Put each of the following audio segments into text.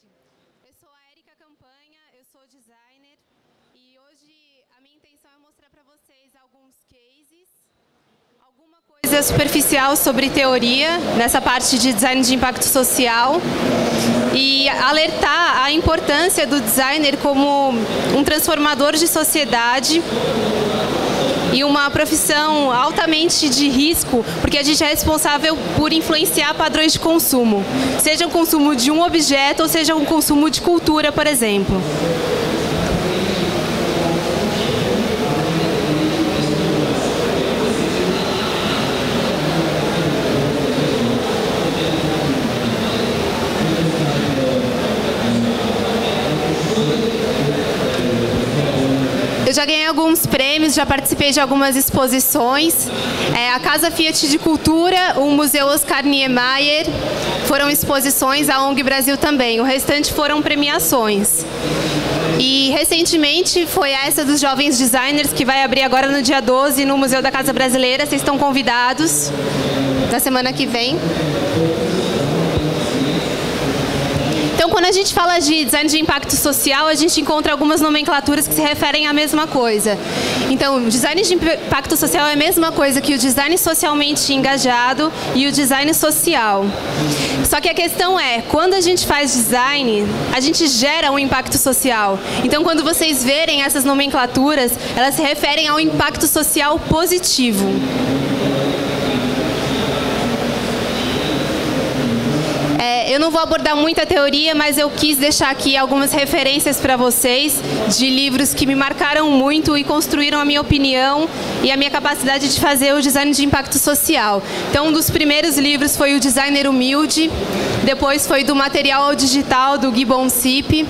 tarde. Eu sou a Érica Campanha, eu sou designer e hoje a minha intenção é mostrar para vocês alguns cases, alguma coisa superficial sobre teoria, nessa parte de design de impacto social, e alertar a importância do designer como um transformador de sociedade e uma profissão altamente de risco, porque a gente é responsável por influenciar padrões de consumo, seja o consumo de um objeto ou seja um consumo de cultura, por exemplo. Eu já ganhei alguns prêmios, já participei de algumas exposições. A Casa Fiat de Cultura, o Museu Oscar Niemeyer, foram exposições, a ONG Brasil também. O restante foram premiações. E recentemente foi essa dos Jovens Designers, que vai abrir agora no dia 12 no Museu da Casa Brasileira. Vocês estão convidados na semana que vem. Então, quando a gente fala de design de impacto social, a gente encontra algumas nomenclaturas que se referem à mesma coisa. Então, o design de impacto social é a mesma coisa que o design socialmente engajado e o design social. Só que a questão é, quando a gente faz design, a gente gera um impacto social. Então, quando vocês verem essas nomenclaturas, elas se referem ao impacto social positivo. Eu não vou abordar muita teoria, mas eu quis deixar aqui algumas referências para vocês de livros que me marcaram muito e construíram a minha opinião e a minha capacidade de fazer o design de impacto social. Então, um dos primeiros livros foi o Designer Humilde, depois foi do Material ao Digital, do Gibbon Sipe.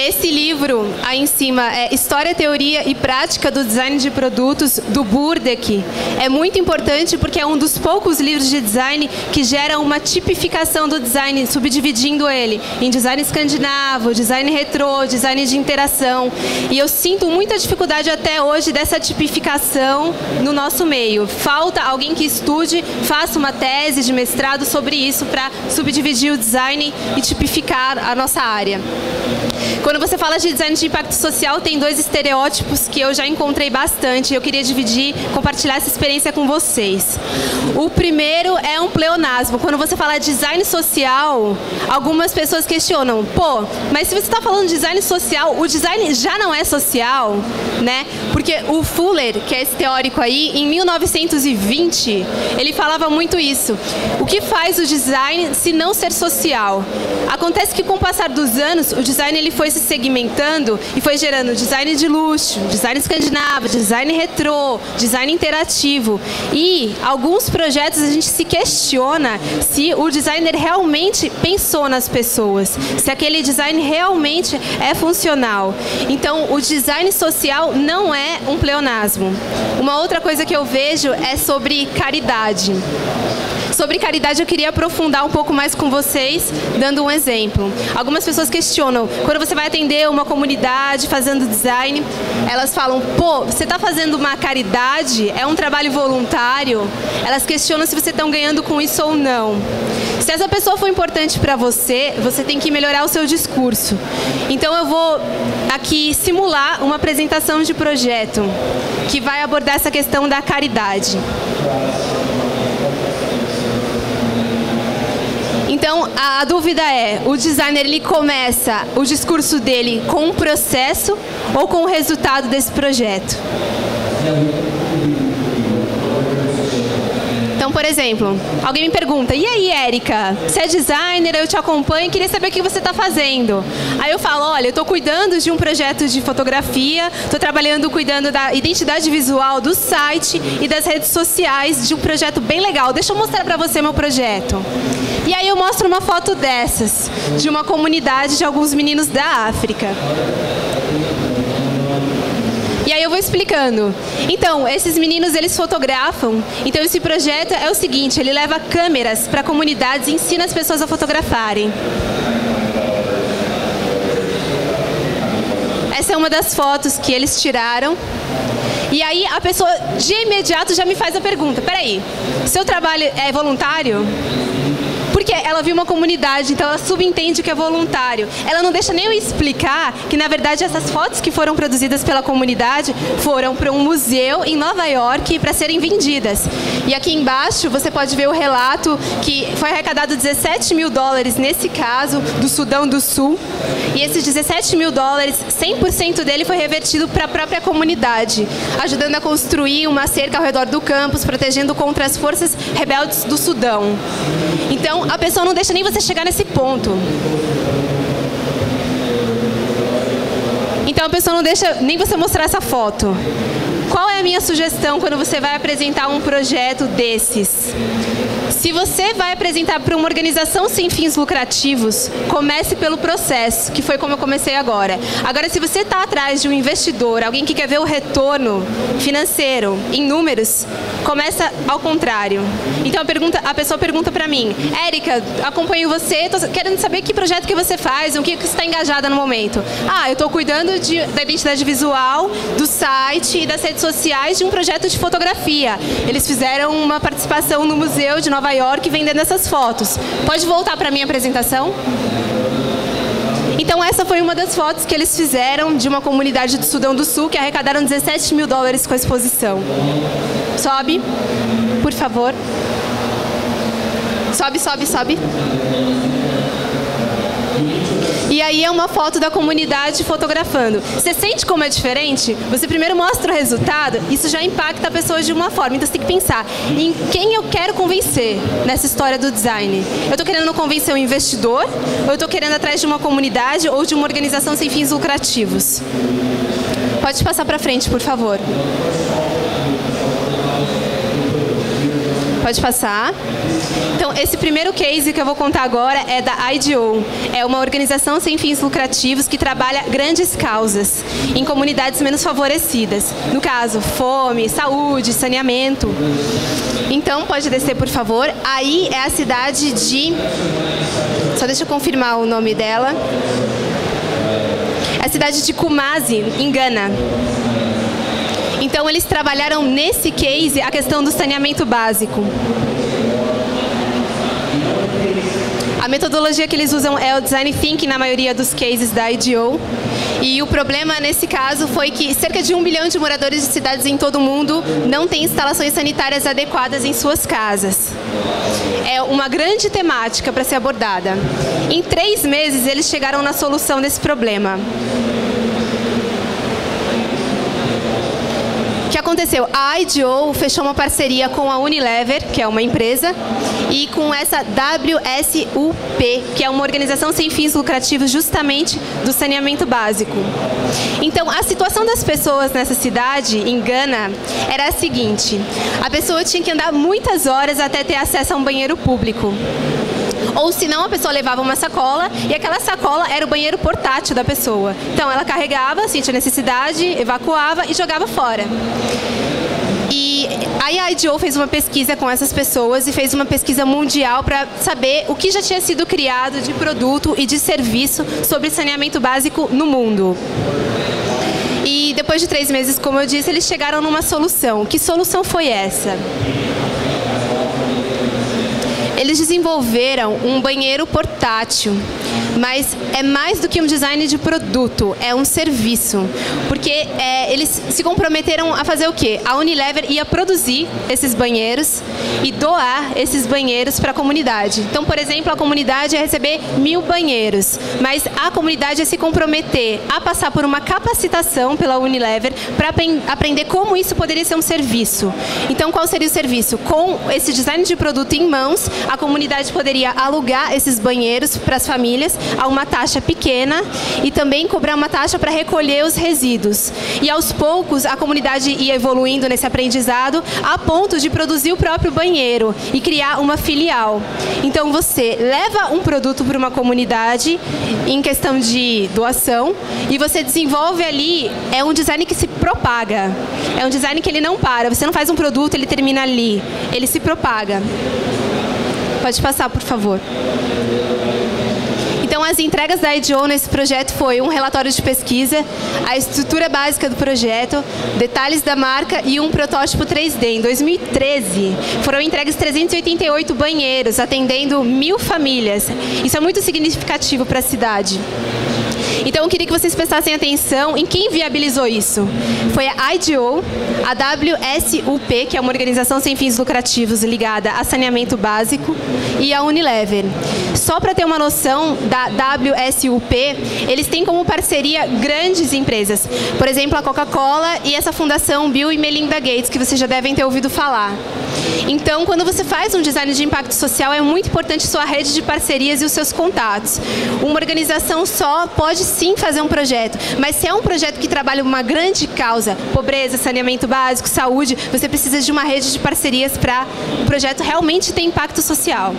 Esse livro, aí em cima, é História, Teoria e Prática do Design de Produtos, do Burdek. É muito importante porque é um dos poucos livros de design que gera uma tipificação do design, subdividindo ele em design escandinavo, design retrô, design de interação. E eu sinto muita dificuldade até hoje dessa tipificação no nosso meio. Falta alguém que estude, faça uma tese de mestrado sobre isso para subdividir o design e tipificar a nossa área. Quando você fala de design de impacto social, tem dois estereótipos que eu já encontrei bastante. Eu queria dividir, compartilhar essa experiência com vocês. O primeiro é um pleonasmo. Quando você fala de design social, algumas pessoas questionam, pô, mas se você está falando de design social, o design já não é social, né? Porque o Fuller, que é esse teórico aí, em 1920, ele falava muito isso. O que faz o design se não ser social? Acontece que com o passar dos anos, o design ele foi se segmentando e foi gerando design de luxo, design escandinavo, design retrô, design interativo. E alguns projetos a gente se questiona se o designer realmente pensou nas pessoas, se aquele design realmente é funcional. Então, o design social não é um pleonasmo. Uma outra coisa que eu vejo é sobre caridade. Sobre caridade eu queria aprofundar um pouco mais com vocês, dando um exemplo. Algumas pessoas questionam, quando você vai atender uma comunidade fazendo design, elas falam, pô, você está fazendo uma caridade? É um trabalho voluntário? Elas questionam se você está ganhando com isso ou não. Se essa pessoa for importante para você, você tem que melhorar o seu discurso. Então eu vou aqui simular uma apresentação de projeto que vai abordar essa questão da caridade. Então, a dúvida é, o designer ele começa o discurso dele com um processo ou com o resultado desse projeto? Então, por exemplo, alguém me pergunta, e aí, Érica, você é designer, eu te acompanho, queria saber o que você está fazendo. Aí eu falo, olha, eu estou cuidando de um projeto de fotografia, estou cuidando da identidade visual do site e das redes sociais de um projeto bem legal. Deixa eu mostrar para você meu projeto. E aí eu mostro uma foto dessas, de uma comunidade de alguns meninos da África. E aí eu vou explicando. Então, esses meninos, eles fotografam. Então, esse projeto é o seguinte, ele leva câmeras para comunidades e ensina as pessoas a fotografarem. Essa é uma das fotos que eles tiraram. E aí a pessoa, de imediato, já me faz a pergunta, peraí, seu trabalho é voluntário? Porque ela viu uma comunidade, então ela subentende que é voluntário. Ela não deixa nem eu explicar que, na verdade, essas fotos que foram produzidas pela comunidade foram para um museu em Nova York para serem vendidas. E aqui embaixo você pode ver o relato que foi arrecadado $17 mil nesse caso, do Sudão do Sul. E esses $17 mil, 100% dele foi revertido para a própria comunidade, ajudando a construir uma cerca ao redor do campus, protegendo contra as forças rebeldes do Sudão. Então, a pessoa não deixa nem você chegar nesse ponto. Então, a pessoa não deixa nem você mostrar essa foto. Qual é a minha sugestão quando você vai apresentar um projeto desses? Se você vai apresentar para uma organização sem fins lucrativos, comece pelo processo, que foi como eu comecei agora. Agora, se você está atrás de um investidor, alguém que quer ver o retorno financeiro em números, começa ao contrário. Então, a pessoa pergunta para mim, Érica, acompanho você, estou querendo saber que projeto que você faz, o que você está engajada no momento. Ah, eu estou cuidando da identidade visual, do site e das redes sociais de um projeto de fotografia. Eles fizeram uma participação no Museu de Nova York vendendo essas fotos. Pode voltar para a minha apresentação? Então, essa foi uma das fotos que eles fizeram de uma comunidade do Sudão do Sul que arrecadaram $17 mil com a exposição. Sobe, por favor. Sobe, sobe, sobe. E aí é uma foto da comunidade fotografando. Você sente como é diferente? Você primeiro mostra o resultado, isso já impacta a pessoa de uma forma. Então você tem que pensar em quem eu quero convencer nessa história do design. Eu estou querendo convencer um investidor, ou eu estou querendo atrás de uma comunidade ou de uma organização sem fins lucrativos? Pode passar para frente, por favor. Pode passar. Então, esse primeiro case que eu vou contar agora é da IDO. É uma organização sem fins lucrativos que trabalha grandes causas em comunidades menos favorecidas. No caso, fome, saúde, saneamento. Então, pode descer, por favor. Aí é a cidade de... Só deixa eu confirmar o nome dela. É a cidade de Kumasi, em Gana. Então, eles trabalharam nesse case a questão do saneamento básico. A metodologia que eles usam é o Design Thinking na maioria dos cases da IDO. E o problema nesse caso foi que cerca de 1 bilhão de moradores de cidades em todo o mundo não têm instalações sanitárias adequadas em suas casas. É uma grande temática para ser abordada. Em 3 meses, eles chegaram na solução desse problema. O que aconteceu? A IDO fechou uma parceria com a Unilever, que é uma empresa, e com essa WSUP, que é uma organização sem fins lucrativos justamente do saneamento básico. Então, a situação das pessoas nessa cidade, em Gana, era a seguinte: a pessoa tinha que andar muitas horas até ter acesso a um banheiro público. Ou senão a pessoa levava uma sacola e aquela sacola era o banheiro portátil da pessoa. Então ela carregava, sentia necessidade, evacuava e jogava fora. E aí a IDO fez uma pesquisa com essas pessoas e fez uma pesquisa mundial para saber o que já tinha sido criado de produto e de serviço sobre saneamento básico no mundo. E depois de 3 meses, como eu disse, eles chegaram numa solução. Que solução foi essa? Eles desenvolveram um banheiro portátil, mas é mais do que um design de produto, é um serviço. Porque eles se comprometeram a fazer o quê? A Unilever ia produzir esses banheiros e doar esses banheiros para a comunidade. Então, por exemplo, a comunidade ia receber 1000 banheiros, mas a comunidade ia se comprometer a passar por uma capacitação pela Unilever para aprender como isso poderia ser um serviço. Então, qual seria o serviço? Com esse design de produto em mãos, a comunidade poderia alugar esses banheiros para as famílias a uma taxa pequena e também cobrar uma taxa para recolher os resíduos. E aos poucos a comunidade ia evoluindo nesse aprendizado a ponto de produzir o próprio banheiro e criar uma filial. Então você leva um produto para uma comunidade em questão de doação e você desenvolve ali, é um design que se propaga. É um design que ele não para. Você não faz um produto, ele termina ali. Ele se propaga. Pode passar, por favor. Então, Então, as entregas da IDO nesse projeto foi um relatório de pesquisa, a estrutura básica do projeto, detalhes da marca e um protótipo 3D. Em 2013, foram entregues 388 banheiros, atendendo 1000 famílias. Isso é muito significativo para a cidade. Então, eu queria que vocês prestassem atenção em quem viabilizou isso. Foi a IDO, a WSUP, que é uma organização sem fins lucrativos ligada a saneamento básico, e a Unilever. Só para ter uma noção da WSUP, eles têm como parceria grandes empresas. Por exemplo, a Coca-Cola e essa fundação Bill e Melinda Gates, que vocês já devem ter ouvido falar. Então, quando você faz um design de impacto social, é muito importante sua rede de parcerias e os seus contatos. Uma organização só pode sim fazer um projeto, mas se é um projeto que trabalha uma grande causa, pobreza, saneamento básico, saúde, você precisa de uma rede de parcerias para o projeto realmente ter impacto social.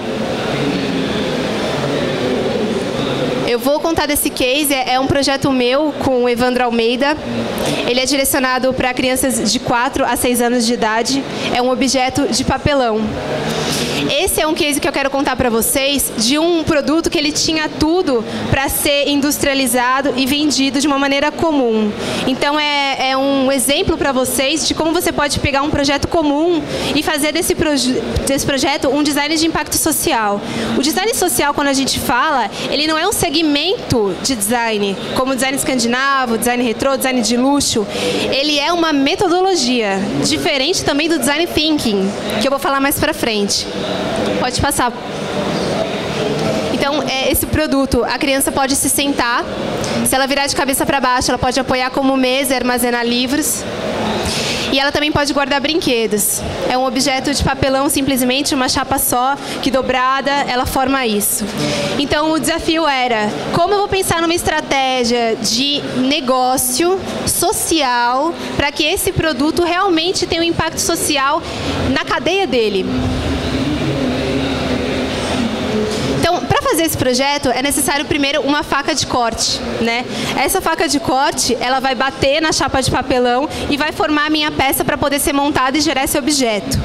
Eu vou contar desse case, é um projeto meu com o Evandro Almeida. Ele é direcionado para crianças de 4 a 6 anos de idade. É um objeto de papelão. Esse é um case que eu quero contar para vocês de um produto que ele tinha tudo para ser industrializado e vendido de uma maneira comum. Então, é um exemplo para vocês de como você pode pegar um projeto comum e fazer desse projeto um design de impacto social. O design social, quando a gente fala, ele não é um segmento de design, como design escandinavo, design retrô, design de luxo. Ele é uma metodologia, diferente também do design thinking, que eu vou falar mais para frente. Pode passar. Então, esse produto, a criança pode se sentar. Se ela virar de cabeça para baixo, ela pode apoiar como mesa e armazenar livros. E ela também pode guardar brinquedos. É um objeto de papelão, simplesmente uma chapa só, que dobrada, ela forma isso. Então, o desafio era, como eu vou pensar numa estratégia de negócio social para que esse produto realmente tenha um impacto social na cadeia dele? Então, para fazer esse projeto, é necessário primeiro uma faca de corte, né? Essa faca de corte, ela vai bater na chapa de papelão e vai formar a minha peça para poder ser montada e gerar esse objeto.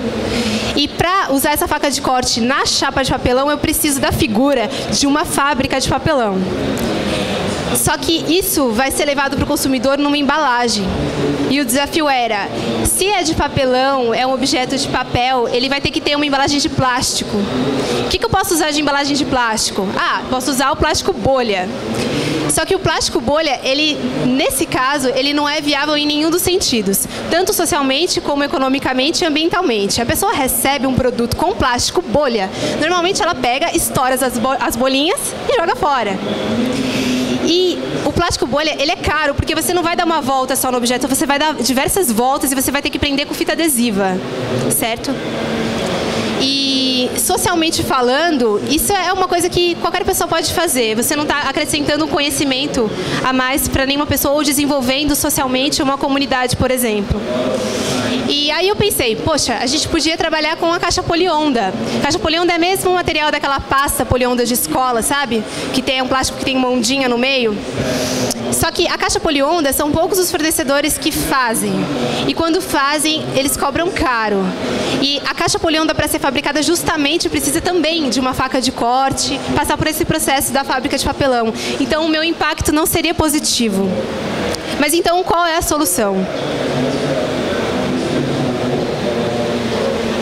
E para usar essa faca de corte na chapa de papelão, eu preciso da figura de uma fábrica de papelão. Só que isso vai ser levado para o consumidor numa embalagem. E o desafio era, se é de papelão, é um objeto de papel, ele vai ter que ter uma embalagem de plástico. O que eu posso usar de embalagem de plástico? Posso usar o plástico bolha. Só que o plástico bolha, nesse caso, ele não é viável em nenhum dos sentidos. Tanto socialmente, como economicamente e ambientalmente. A pessoa recebe um produto com plástico bolha. Normalmente ela pega, estoura as bolinhas e joga fora. E o plástico bolha, ele é caro, porque você não vai dar uma volta só no objeto, você vai dar diversas voltas e você vai ter que prender com fita adesiva, certo? E socialmente falando, isso é uma coisa que qualquer pessoa pode fazer. Você não está acrescentando um conhecimento a mais para nenhuma pessoa ou desenvolvendo socialmente uma comunidade, por exemplo. E aí eu pensei, poxa, a gente podia trabalhar com a caixa polionda. Caixa polionda é mesmo o material daquela pasta polionda de escola, sabe? Que tem um plástico que tem uma ondinha no meio. Só que a caixa polionda são poucos os fornecedores que fazem. E quando fazem, eles cobram caro. E a caixa polionda, para ser fabricada, justamente precisa também de uma faca de corte, passar por esse processo da fábrica de papelão. Então, o meu impacto não seria positivo. Mas então, qual é a solução?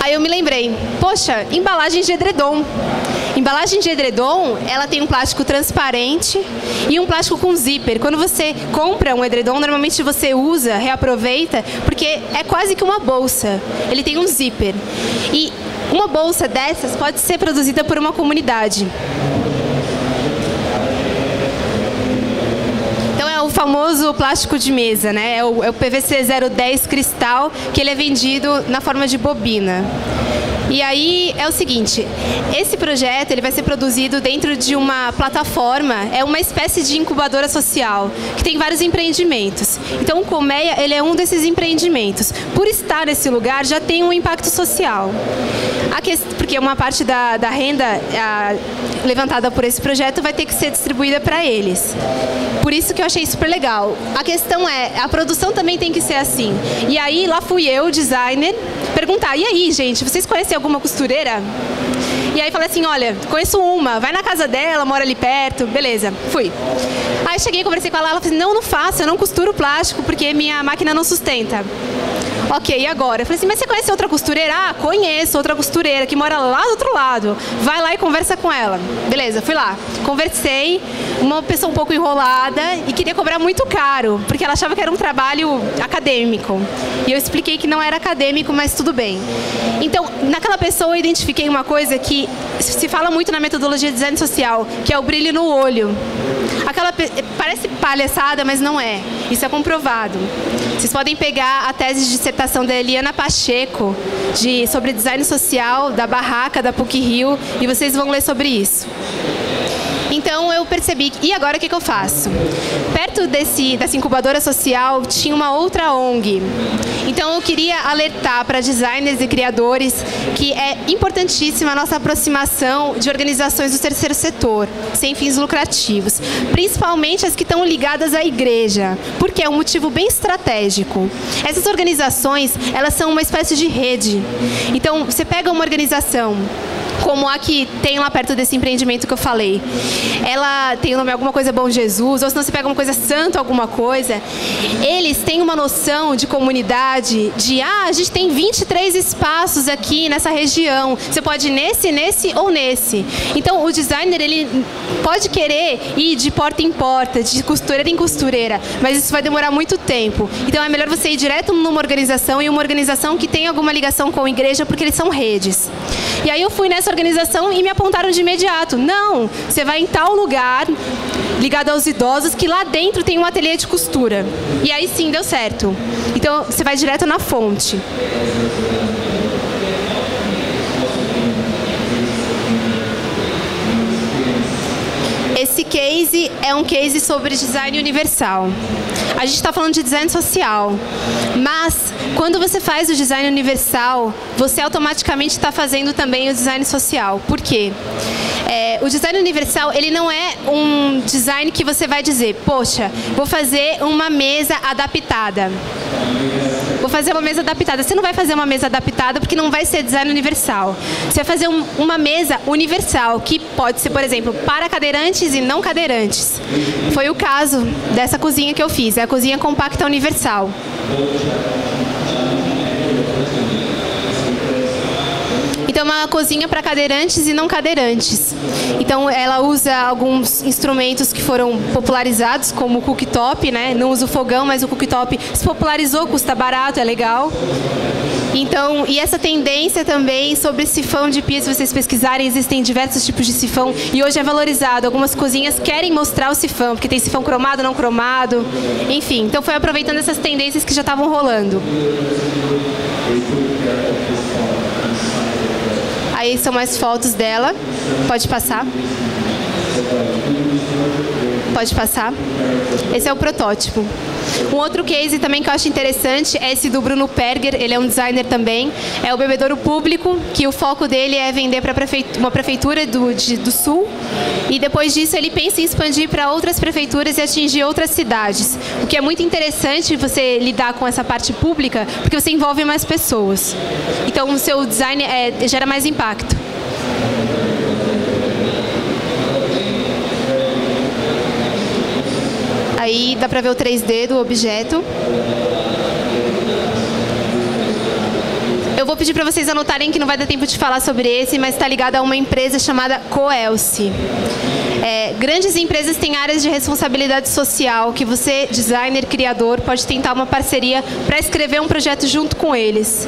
Aí eu me lembrei, poxa, embalagem de edredom. Embalagem de edredom, ela tem um plástico transparente e um plástico com zíper. Quando você compra um edredom, normalmente você usa, reaproveita, porque é quase que uma bolsa. Ele tem um zíper. E uma bolsa dessas pode ser produzida por uma comunidade. Então é o famoso plástico de mesa, né? É o PVC 010 cristal, que ele é vendido na forma de bobina. E aí é o seguinte, esse projeto ele vai ser produzido dentro de uma plataforma, é uma espécie de incubadora social, que tem vários empreendimentos. Então o Colmeia, ele é um desses empreendimentos. Por estar nesse lugar, já tem um impacto social. Porque uma parte da renda levantada por esse projeto vai ter que ser distribuída para eles. Por isso que eu achei super legal. A questão é, a produção também tem que ser assim. E aí, lá fui eu, designer, perguntar, e aí, gente, vocês conhecem alguma costureira? E aí falei assim, olha, conheço uma, vai na casa dela, mora ali perto, beleza, fui. Aí cheguei, conversei com ela, ela falou assim, não faço, eu não costuro plástico porque minha máquina não sustenta. Ok, e agora? Eu falei assim, mas você conhece outra costureira? Ah, conheço outra costureira que mora lá do outro lado. Vai lá e conversa com ela. Beleza, fui lá. Conversei, uma pessoa um pouco enrolada e queria cobrar muito caro, porque ela achava que era um trabalho acadêmico. E eu expliquei que não era acadêmico, mas tudo bem. Então, naquela pessoa eu identifiquei uma coisa que se fala muito na metodologia de design social, que é o brilho no olho. Parece palhaçada, mas não é. Isso é comprovado. Vocês podem pegar a tese de dissertação da Eliana Pacheco sobre design social da Barraca, da PUC-Rio, e vocês vão ler sobre isso. Então eu percebi, e agora o que eu faço? Perto dessa incubadora social tinha uma outra ONG. Então eu queria alertar para designers e criadores que é importantíssima a nossa aproximação de organizações do terceiro setor, sem fins lucrativos, principalmente as que estão ligadas à igreja, porque é um motivo bem estratégico. Essas organizações, elas são uma espécie de rede. Então você pega uma organização como a que tem lá perto desse empreendimento que eu falei. Ela tem o nome alguma coisa Bom Jesus, ou se não você pega uma coisa santo, alguma coisa. Eles têm uma noção de comunidade, a gente tem 23 espaços aqui nessa região. Você pode ir nesse ou nesse. Então, o designer, ele pode querer ir de porta em porta, de costureira em costureira, mas isso vai demorar muito tempo. Então, é melhor você ir direto numa organização, e uma organização que tem alguma ligação com a igreja, porque eles são redes. E aí eu fui nessa organização e me apontaram de imediato. Não, você vai em tal lugar, ligado aos idosos, que lá dentro tem um ateliê de costura. E aí sim, deu certo. Então, você vai direto na fonte. Esse case é um case sobre design universal. A gente está falando de design social, mas quando você faz o design universal, você automaticamente está fazendo também o design social. Por quê? O design universal, ele não é um design que você vai dizer, poxa, vou fazer uma mesa adaptada. Vou fazer uma mesa adaptada. Você não vai fazer uma mesa adaptada porque não vai ser design universal. Você vai fazer uma mesa universal, que pode ser, por exemplo, para cadeirantes e não cadeirantes. Foi o caso dessa cozinha que eu fiz, é a cozinha compacta universal. Então, é uma cozinha para cadeirantes e não cadeirantes. Então, ela usa alguns instrumentos que foram popularizados, como o cooktop, né? Não usa o fogão, mas o cooktop se popularizou, custa barato, é legal. Então, e essa tendência também sobre sifão de pia, se vocês pesquisarem, existem diversos tipos de sifão e hoje é valorizado. Algumas cozinhas querem mostrar o sifão, porque tem sifão cromado, não cromado, enfim. Então, foi aproveitando essas tendências que já estavam rolando. Aí são mais fotos dela. Pode passar. Pode passar. Esse é o protótipo. Um outro case também que eu acho interessante é esse do Bruno Perger, ele é um designer também, é o Bebedouro Público, que o foco dele é vender para uma prefeitura do Sul, e depois disso ele pensa em expandir para outras prefeituras e atingir outras cidades. O que é muito interessante você lidar com essa parte pública, porque você envolve mais pessoas. Então o seu design gera mais impacto. Aí dá para ver o 3D do objeto. Eu vou pedir para vocês anotarem que não vai dar tempo de falar sobre esse, mas está ligado a uma empresa chamada Coelce. Grandes empresas têm áreas de responsabilidade social que você, designer, criador, pode tentar uma parceria para escrever um projeto junto com eles.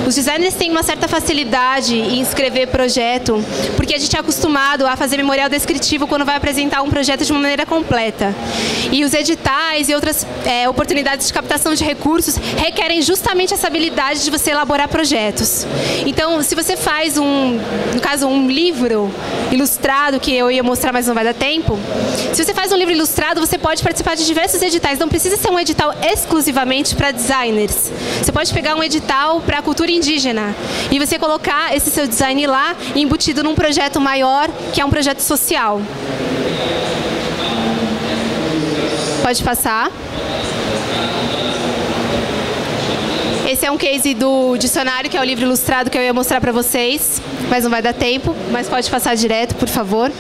Os designers têm uma certa facilidade em escrever projeto, porque a gente é acostumado a fazer memorial descritivo quando vai apresentar um projeto de uma maneira completa. E os editais e outras oportunidades de captação de recursos requerem justamente essa habilidade de você elaborar projetos. Então, se você faz no caso, um livro ilustrado, que eu ia mostrar, mas não vai dar tempo. Se você faz um livro ilustrado, você pode participar de diversos editais. Não precisa ser um edital exclusivamente para designers. Você pode pegar um edital para a cultura indígena e você colocar esse seu design lá embutido num projeto maior, que é um projeto social. Pode passar. Esse é um case do dicionário, que é o livro ilustrado que eu ia mostrar para vocês, mas não vai dar tempo, mas pode passar direto, por favor.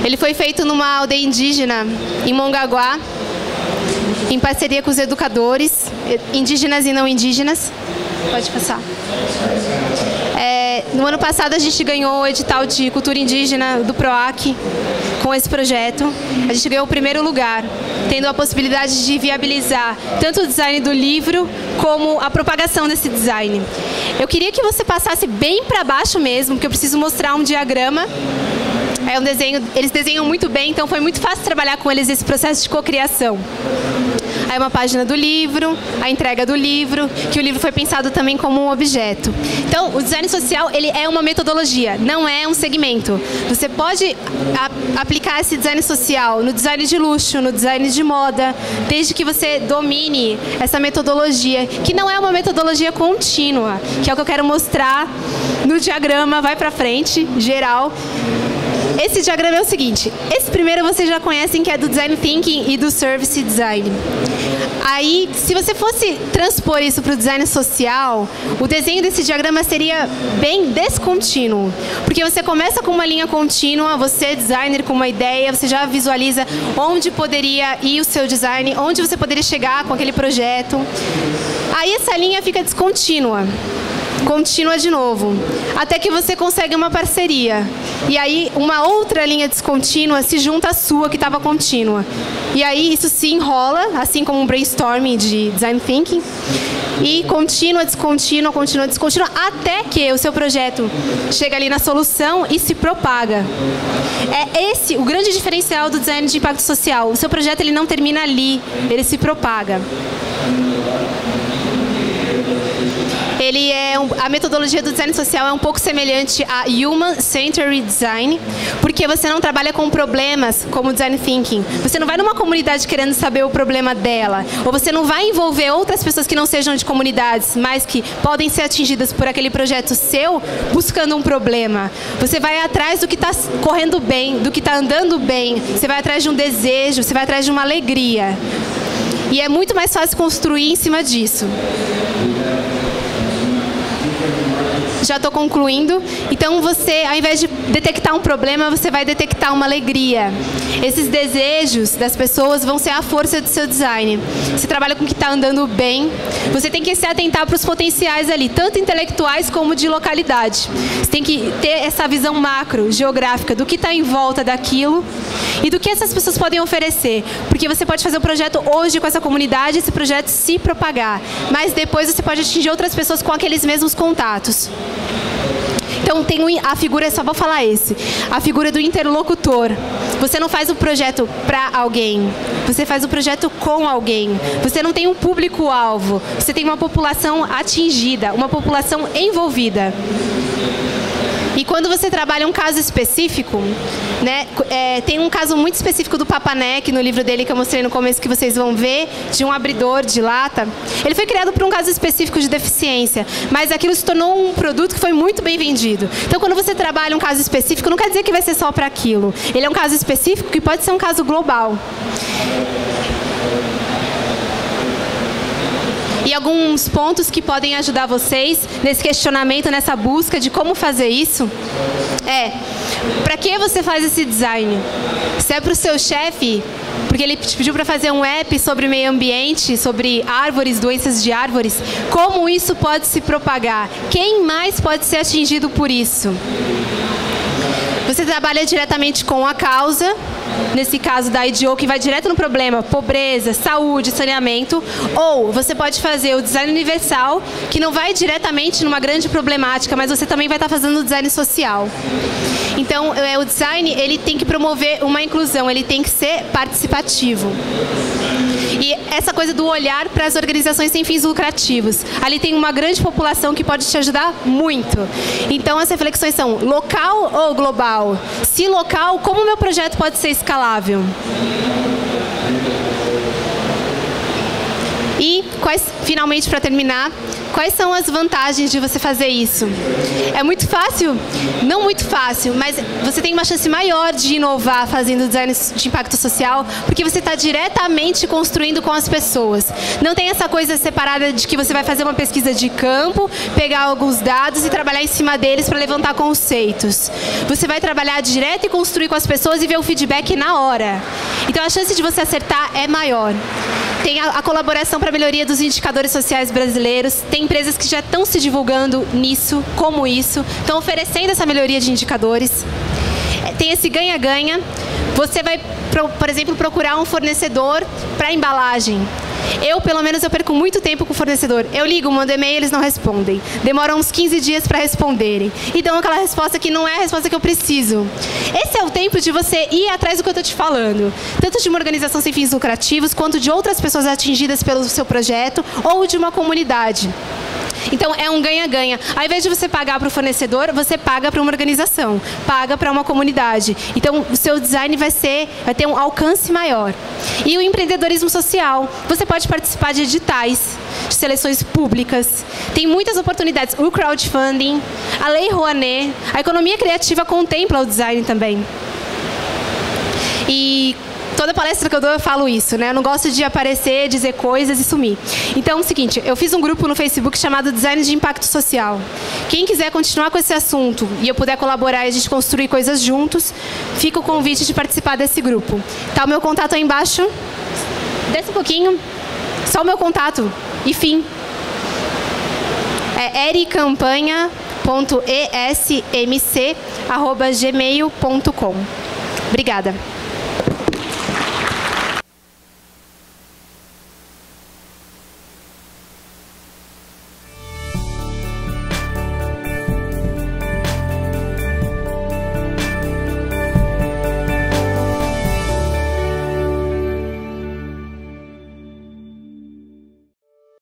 Ele foi feito numa aldeia indígena, em Mongaguá, em parceria com os educadores, indígenas e não indígenas. Pode passar. No ano passado a gente ganhou o edital de cultura indígena do PROAC com esse projeto. A gente ganhou o primeiro lugar, tendo a possibilidade de viabilizar tanto o design do livro como a propagação desse design. Eu queria que você passasse bem para baixo mesmo, porque eu preciso mostrar um diagrama. É um desenho, eles desenham muito bem, então foi muito fácil trabalhar com eles esse processo de cocriação. Aí uma página do livro, a entrega do livro, que o livro foi pensado também como um objeto. Então, o design social, ele é uma metodologia, não é um segmento. Você pode aplicar esse design social no design de luxo, no design de moda, desde que você domine essa metodologia, que não é uma metodologia contínua, que é o que eu quero mostrar no diagrama, vai pra frente, geral. Esse diagrama é o seguinte, esse primeiro vocês já conhecem, que é do Design Thinking e do Service Design. Aí, se você fosse transpor isso para o design social, o desenho desse diagrama seria bem descontínuo. Porque você começa com uma linha contínua, você, designer, com uma ideia, você já visualiza onde poderia ir o seu design, onde você poderia chegar com aquele projeto. Aí essa linha fica descontínua. Contínua de novo, até que você consegue uma parceria. E aí uma outra linha descontínua se junta à sua que estava contínua. E aí isso se enrola, assim como um brainstorming de design thinking. E contínua, descontínua, contínua, descontínua, até que o seu projeto chega ali na solução e se propaga. É esse o grande diferencial do design de impacto social. O seu projeto ele não termina ali, ele se propaga. A metodologia do design social é um pouco semelhante a Human-Centered Design, porque você não trabalha com problemas como Design Thinking. Você não vai numa comunidade querendo saber o problema dela, ou você não vai envolver outras pessoas que não sejam de comunidades, mas que podem ser atingidas por aquele projeto seu, buscando um problema. Você vai atrás do que está correndo bem, do que está andando bem, você vai atrás de um desejo, você vai atrás de uma alegria. E é muito mais fácil construir em cima disso. Já estou concluindo. Então você, ao invés de detectar um problema, você vai detectar uma alegria. Esses desejos das pessoas vão ser a força do seu design. Você trabalha com o que está andando bem. Você tem que se atentar para os potenciais ali, tanto intelectuais como de localidade. Você tem que ter essa visão macro, geográfica, do que está em volta daquilo e do que essas pessoas podem oferecer. Porque você pode fazer um projeto hoje com essa comunidade, esse projeto se propagar. Mas depois você pode atingir outras pessoas com aqueles mesmos contatos. Então tem a figura, só vou falar esse, a figura do interlocutor. Você não faz o projeto para alguém, você faz o projeto com alguém. Você não tem um público-alvo, você tem uma população atingida, uma população envolvida. E quando você trabalha um caso específico, né, tem um caso muito específico do Papanek, no livro dele que eu mostrei no começo, que vocês vão ver, de um abridor de lata. Ele foi criado por um caso específico de deficiência, mas aquilo se tornou um produto que foi muito bem vendido. Então, quando você trabalha um caso específico, não quer dizer que vai ser só para aquilo. Ele é um caso específico que pode ser um caso global. E alguns pontos que podem ajudar vocês nesse questionamento, nessa busca de como fazer isso, para que você faz esse design? Se é para o seu chefe, porque ele te pediu para fazer um app sobre meio ambiente, sobre árvores, doenças de árvores, como isso pode se propagar? Quem mais pode ser atingido por isso? Você trabalha diretamente com a causa, nesse caso da IDEO, que vai direto no problema, pobreza, saúde, saneamento, ou você pode fazer o design universal, que não vai diretamente numa grande problemática, mas você também vai estar fazendo o design social. Então, o design, ele tem que promover uma inclusão, ele tem que ser participativo. E essa coisa do olhar para as organizações sem fins lucrativos. Ali tem uma grande população que pode te ajudar muito. Então, as reflexões são local ou global? Se local, como o meu projeto pode ser escalável? E Finalmente, para terminar, quais são as vantagens de você fazer isso? É muito fácil? Não muito fácil, mas você tem uma chance maior de inovar fazendo design de impacto social, porque você está diretamente construindo com as pessoas. Não tem essa coisa separada de que você vai fazer uma pesquisa de campo, pegar alguns dados e trabalhar em cima deles para levantar conceitos. Você vai trabalhar direto e construir com as pessoas e ver o feedback na hora. Então, a chance de você acertar é maior. Tem a colaboração para a melhoria dos indicadores sociais brasileiros. Tem empresas que já estão se divulgando nisso, como isso, estão oferecendo essa melhoria de indicadores. Tem esse ganha-ganha. Você vai, por exemplo, procurar um fornecedor para embalagem. Pelo menos, eu perco muito tempo com o fornecedor. Eu ligo, mando e-mail, eles não respondem. Demoram uns 15 dias para responderem. E dão aquela resposta que não é a resposta que eu preciso. Esse é o tempo de você ir atrás do que eu estou te falando. Tanto de uma organização sem fins lucrativos, quanto de outras pessoas atingidas pelo seu projeto, ou de uma comunidade. Então, é um ganha-ganha. Ao invés de você pagar para o fornecedor, você paga para uma organização, paga para uma comunidade. Então, o seu design vai ter um alcance maior. E o empreendedorismo social. Você pode participar de editais, de seleções públicas. Tem muitas oportunidades. O crowdfunding, a Lei Rouanet, a economia criativa contempla o design também. E toda palestra que eu dou, eu falo isso, né? Eu não gosto de aparecer, dizer coisas e sumir. Então, é o seguinte, eu fiz um grupo no Facebook chamado Design de Impacto Social. Quem quiser continuar com esse assunto e eu puder colaborar e a gente construir coisas juntos, fica o convite de participar desse grupo. Tá o meu contato aí embaixo. Desce um pouquinho. Só o meu contato. E fim. É ericampanha.esmc@gmail.com. Obrigada.